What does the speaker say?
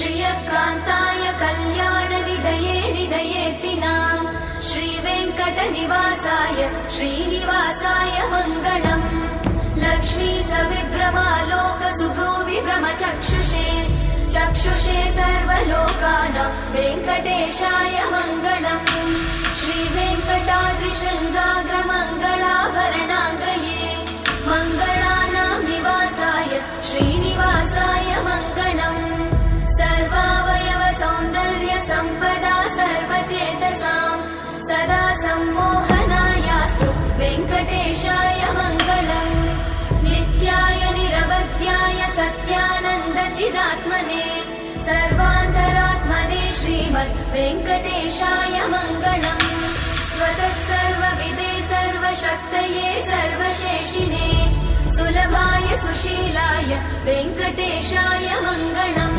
श्रियकान्ताय कल्याणनिधये निधयेतिनाम् श्रीवेङ्कटनिवासाय श्रीनिवासाय मङ्गलम् लक्ष्मी सविभ्रमालोकसुभ्रूविभ्रमचक्षुषे चक्षुषे सर्वलोकानां वेङ्कटेशाय मङ्गलम् श्रीवेङ्कटाद्रिशृङ्गाग्रमङ्गलाभरणाङ्ग्रये मङ्गलानां निवासाय श्रीनिवासाय मङ्गलम् सर्वावयव सौन्दर्य सम्पदा सर्वचेतसां सदा सम्मोहनायास्तु वेङ्कटेशाय मङ्गलम् नित्याय निरवध्याय सत्यानन्दचिदात्मने सर्वान्तरात्मने श्रीमद् वेङ्कटेशाय मङ्गलम् स्वतः सर्वविदे सर्वशक्तये सर्वशेषिने सुलभाय सुशीलाय वेङ्कटेशाय मङ्गलम्।